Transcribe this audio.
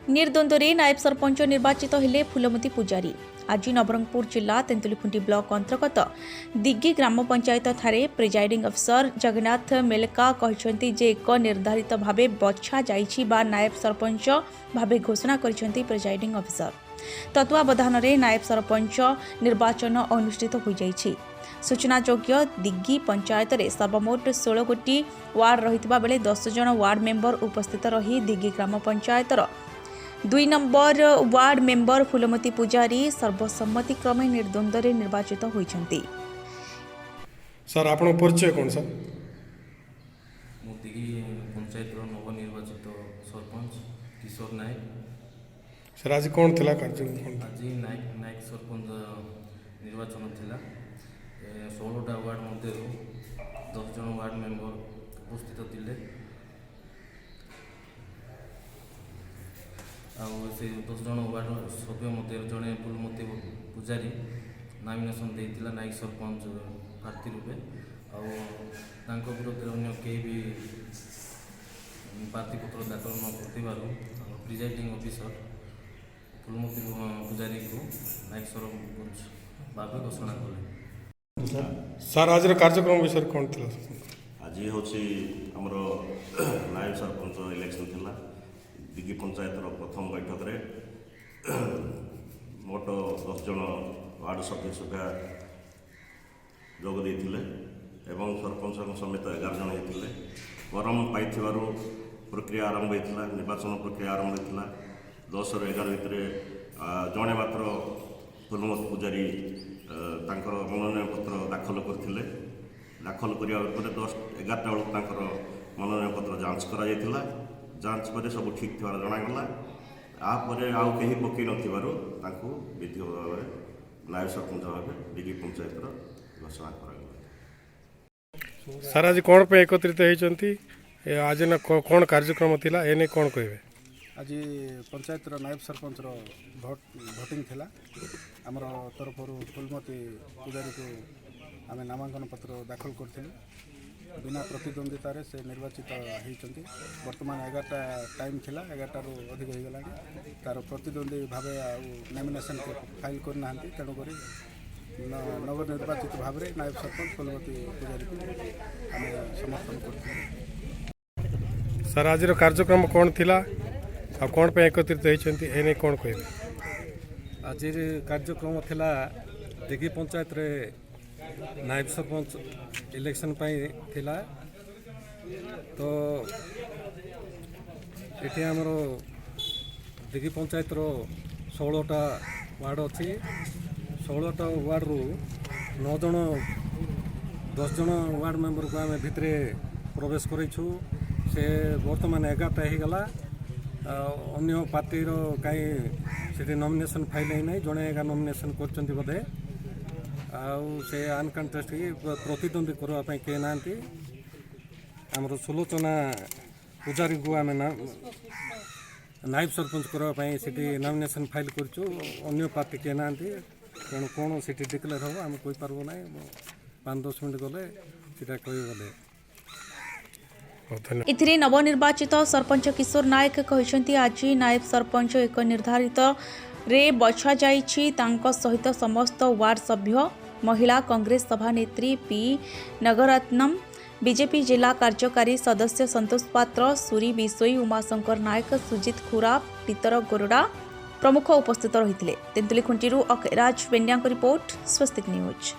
निर्द्वंद्व नायब सरपंच निर्वाचित हेले फूलमती पूजारी। आज नवरंगपुर जिला तेंतुलीखुंटी ब्लॉक अंतर्गत दिग्गी ग्राम पंचायत ठारे प्रिजाइडिंग अफिसर जगन्नाथ मेलका कहते जे एक निर्धारित भावे बछा जाइछि बा नायब सरपंच भावे घोषणा करिसेंती प्रिजाइडिंग अफिसर। तत्वावधान में नायब सरपंच निर्वाचन अनुष्ठित हो जाइछि। सूचनायोग्य दिग्गी पंचायत रे सर्वमोट 16 गोटी वार्ड रहितबा बेले 10 जन वार्ड मेंबर उपस्थित रही दिग्गी ग्राम पंचायतर 2 नंबर वार्ड मेंबर फूलमती पूजारी सर्वसम्मति क्रमे निर्द्वंद्व निर्वाचित होइछंती। सर आपण परिचय कोन सर? दिग्गी पंचायत नवनिर्वाचित सरपंच किशोर नायक। सर आज कौन थिला कार्य? आज नायक सरपंच निर्वाचन थिला। 16टा वार्ड मध्य 10 जन वार्ड मेंबर उपस्थित थिले। से 10 जन वार्ड सभ्य मध्य जड़े फूलमती पूजारी नॉमिनेशन देइतिला नायक सरपंच प्रार्थी रूपे। विरुद्ध अन्य कई भी प्रार्थीपत्र दाखल न कर प्रिजाइडिंग ऑफिसर फूलमती पूजारी को नायक सरपंच भाव घोषणा कले। सर आज कार्यक्रम विषय कौन थी? आज हूँ आमर नायब सरपंच इलेक्शन थिला दिग्गी पंचायत प्रथम बैठक रे मोट 10 जन वार्ड सभ्य सुधा जोग देते एवं सरपंच समेत 11 जन होते। परम पाई प्रक्रिया आरंभ होता निर्वाचन प्रक्रिया आरंभ होता। 10 ରୁ 11 भितर जड़े मात्र फूलमती पूजारी तांकर मनोनयन पत्र दाखल करथिले। दाखल करिया परे 10-11टा बेलू तांकर मनोनयन पत्र जांच करा जायतिला। जांच पर सब ठीक थिबार जणागला। आपर आउ कहीं पकई नथिबारु तांको विधि भाव नायब सरपंच भाव दिग्गी पंचायत घोषणा करा। सर आज कौन पे एकत्रित होइचंती? आज न कौन कार्यक्रम थिला एने कौन कहबे? आज पंचायत नायब सरपंच भोटिंग थिला। आमर तरफ फूलमती पूजारी को आम नामांकन पत्र दाखल करथिलु। बिना प्रतिद्वंदितार से निर्वाचित होती। वर्तमान 11टा टाइम थिला, 11टा रू अधिक हो गला। तार प्रतिद्वंदी भाव नॉमिनेशन को फाइल करना तेणुक नवनिर्वाचित भाव में नायब सरपंच फूलमती पूजारी को आम समर्थन कर। सर आज कार्यक्रम कौन थिला आ कौन पे एकत्रित होइचंती एने कौन कहबे? आज कार्यक्रम थिला दिग्गी पंचायत रे नायब सरपंच इलेक्शन पाई थिला। तो ये आमर दिग्गी पंचायत 16टा वार्ड अच्छी। 16टा वार्ड रू 9 जन 10 जन वार्ड मेंबर को आम भितर प्रवेश करूँ। से वर्तमान 11टा हो गला। अन्य पार्टी कहीं से नॉमिनेशन फाइल ही ना जड़े एका नॉमिनेशन कर बोधे से अनकंटेस्ट प्रतिद्वंदी करने किए ना। आमर सुलोचना पूजारी को आम नायब सरपंच करने नॉमिनेशन फाइल करूँ। अन्य पार्टी किए ना तेणु कौन से डिक्लेयर हम आम कही पार्बू ना। 5-10 मिनट गले सीटा कह गले। इथिरे नवनिर्वाचित सरपंच किशोर नायक कहते आज नायब सरपंच एक निर्धारित रे बछा जाइछि। तांको सहित समस्त वार्ड सभ्य महिला कांग्रेस सभानेत्री पी नगरत्नम बीजेपी जिला कार्यकारी सदस्य संतोष पात्र सूरी बिसोई उमाशंकर नायक सुजित खुरा पीतर गोरडा प्रमुख उपस्थित रही। तेंतुलीखुंटी अखराज पेंडिया रिपोर्ट स्वस्तिक न्यूज।